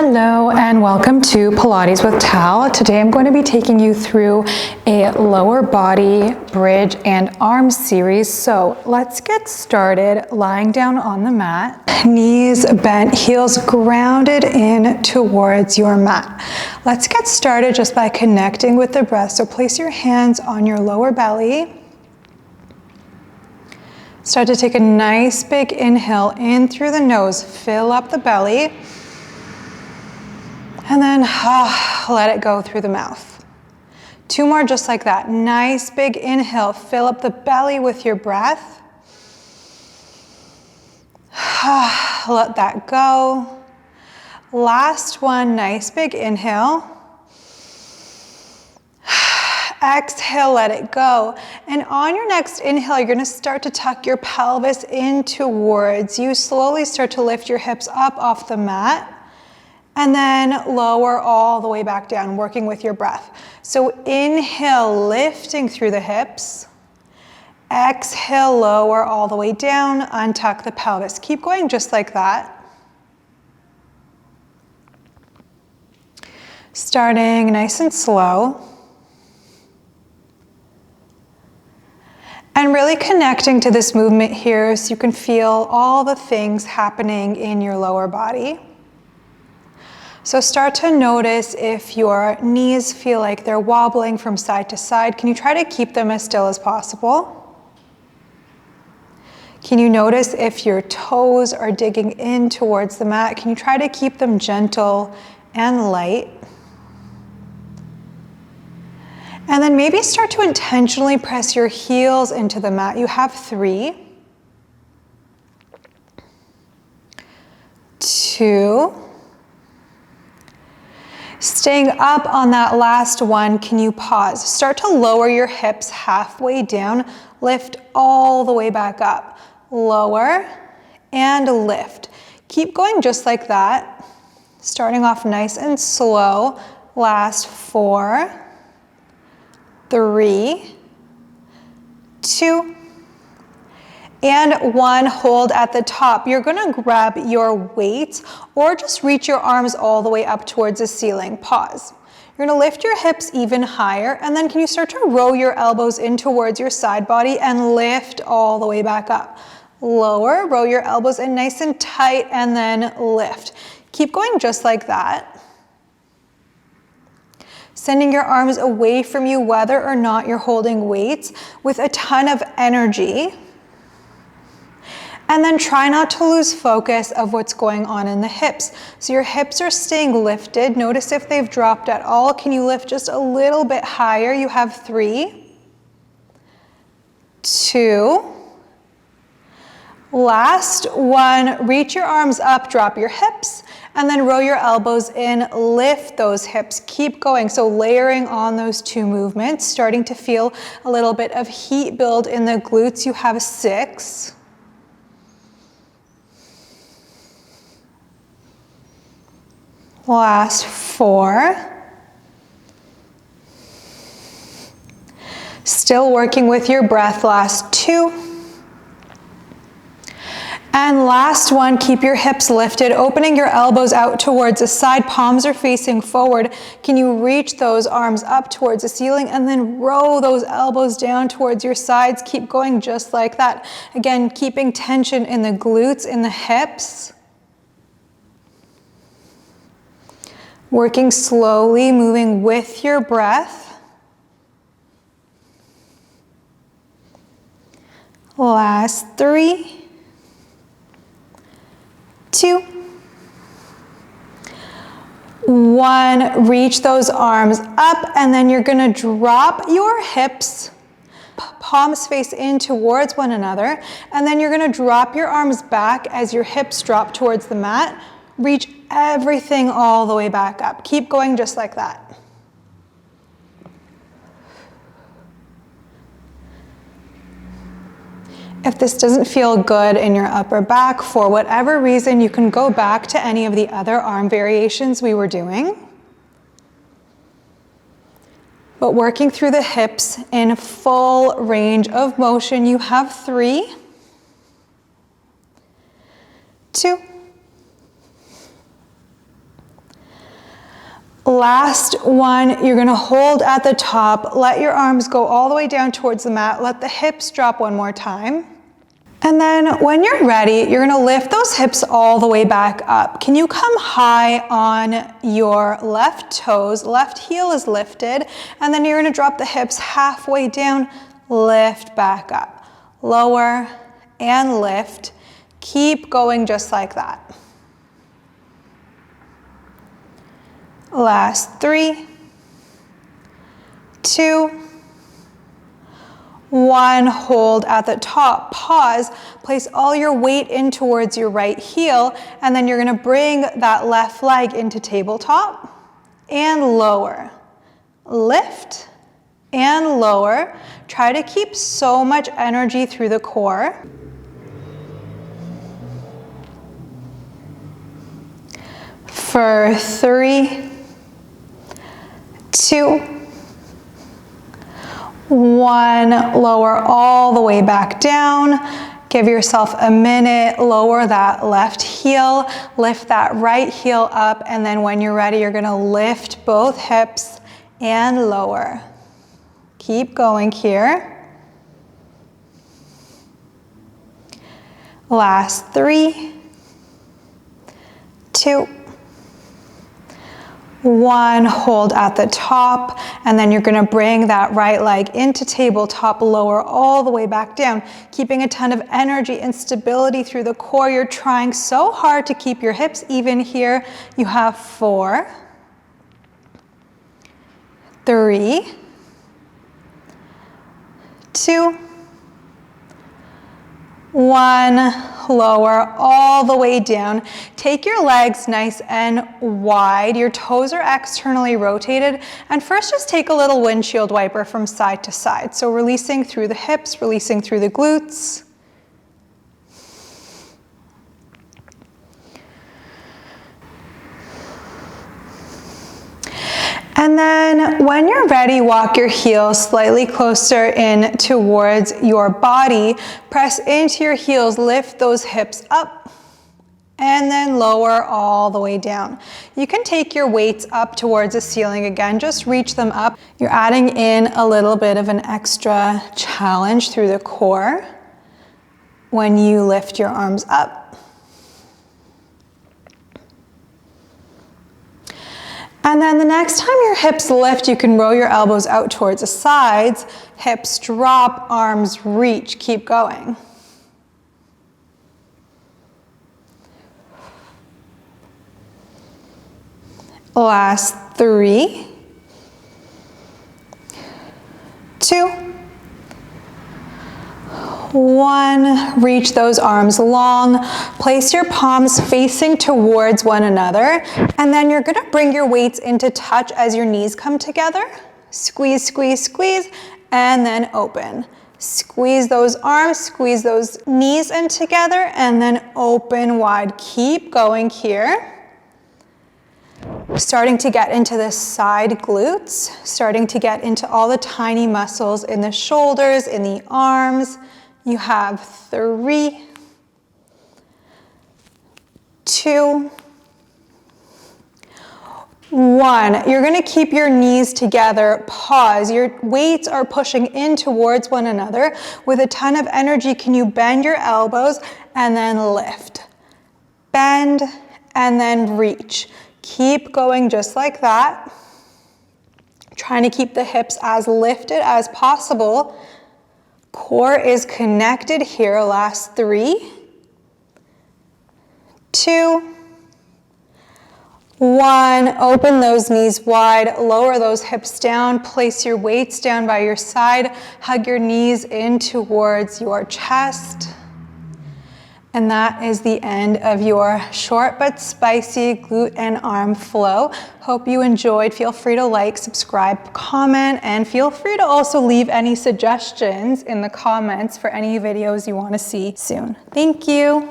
Hello and welcome to Pilates with Tal. Today I'm going to be taking you through a lower body, bridge, and arm series. So let's get started lying down on the mat. Knees bent, heels grounded in towards your mat. Let's get started just by connecting with the breath. So place your hands on your lower belly. Start to take a nice big inhale in through the nose. Fill up the belly. And then let it go through the mouth. Two more just like that. Nice big inhale. Fill up the belly with your breath. Let that go. Last one, nice big inhale. Exhale, let it go. And on your next inhale, you're gonna start to tuck your pelvis in towards you. Slowly start to lift your hips up off the mat. And then lower all the way back down, working with your breath. So inhale, lifting through the hips. Exhale, lower all the way down, untuck the pelvis. Keep going just like that. Starting nice and slow. And really connecting to this movement here so you can feel all the things happening in your lower body. So start to notice if your knees feel like they're wobbling from side to side. Can you try to keep them as still as possible? Can you notice if your toes are digging in towards the mat? Can you try to keep them gentle and light? And then maybe start to intentionally press your heels into the mat. You have 3, 2, staying up on that last one, can you pause? Start to lower your hips halfway down, lift all the way back up. Lower and lift. Keep going just like that. Starting off nice and slow. Last 4, 3, 2, and 1, hold at the top. You're gonna grab your weights or just reach your arms all the way up towards the ceiling. Pause. You're gonna lift your hips even higher, and then can you start to row your elbows in towards your side body and lift all the way back up. Lower, row your elbows in nice and tight, and then lift. Keep going just like that. Sending your arms away from you, whether or not you're holding weights, with a ton of energy. And then try not to lose focus of what's going on in the hips. So your hips are staying lifted. Notice if they've dropped at all. Can you lift just a little bit higher? You have 3, 2, last 1. Reach your arms up, drop your hips, and then row your elbows in, lift those hips. Keep going. So layering on those 2 movements, starting to feel a little bit of heat build in the glutes. You have 6. Last 4. Still working with your breath. Last 2. And last 1, keep your hips lifted, opening your elbows out towards the side. Palms are facing forward. Can you reach those arms up towards the ceiling and then row those elbows down towards your sides? Keep going just like that. Again, keeping tension in the glutes, in the hips. Working slowly, moving with your breath. Last 3, 2, 1. Reach those arms up, and then you're gonna drop your hips, palms face in towards one another, and then you're gonna drop your arms back as your hips drop towards the mat. Reach everything all the way back up. Keep going just like that. If this doesn't feel good in your upper back for whatever reason, you can go back to any of the other arm variations we were doing. But working through the hips in full range of motion, you have 3, 2, Last one, you're gonna hold at the top, let your arms go all the way down towards the mat, let the hips drop one more time. And then when you're ready, you're gonna lift those hips all the way back up. Can you come high on your left toes, left heel is lifted, and then you're gonna drop the hips halfway down, lift back up. Lower and lift. Keep going just like that. Last 3, 2, 1, hold at the top, pause, place all your weight in towards your right heel, and then you're gonna bring that left leg into tabletop and lower. Lift and lower. Try to keep so much energy through the core. For 3, 2, 1, lower all the way back down. Give yourself a minute, lower that left heel, lift that right heel up, and then when you're ready, you're gonna lift both hips and lower. Keep going here. Last 3, 2, 1, hold at the top, and then you're gonna bring that right leg into tabletop, lower all the way back down, keeping a ton of energy and stability through the core. You're trying so hard to keep your hips even here. You have 4, 3, 2, 1, lower all the way down. Take your legs nice and wide. Your toes are externally rotated. And first just take a little windshield wiper from side to side. So releasing through the hips, releasing through the glutes. And then when you're ready, walk your heels slightly closer in towards your body. Press into your heels, lift those hips up, and then lower all the way down. You can take your weights up towards the ceiling again, just reach them up. You're adding in a little bit of an extra challenge through the core when you lift your arms up. And then the next time your hips lift, you can roll your elbows out towards the sides, hips drop, arms reach, keep going. Last 3, 2, 1, reach those arms long, place your palms facing towards one another, and then you're gonna bring your weights into touch as your knees come together. Squeeze, squeeze, squeeze, and then open. Squeeze those arms, squeeze those knees in together, and then open wide. Keep going here. Starting to get into the side glutes, starting to get into all the tiny muscles in the shoulders, in the arms. You have 3, 2, 1. You're gonna keep your knees together, pause. Your weights are pushing in towards one another. With a ton of energy, can you bend your elbows and then lift? Bend and then reach. Keep going just like that. Trying to keep the hips as lifted as possible. Core is connected here. Last 3, 2, 1. Open those knees wide, lower those hips down, place your weights down by your side, hug your knees in towards your chest. And that is the end of your short but spicy glute and arm flow. Hope you enjoyed. Feel free to like, subscribe, comment, and feel free to also leave any suggestions in the comments for any videos you want to see soon. Thank you.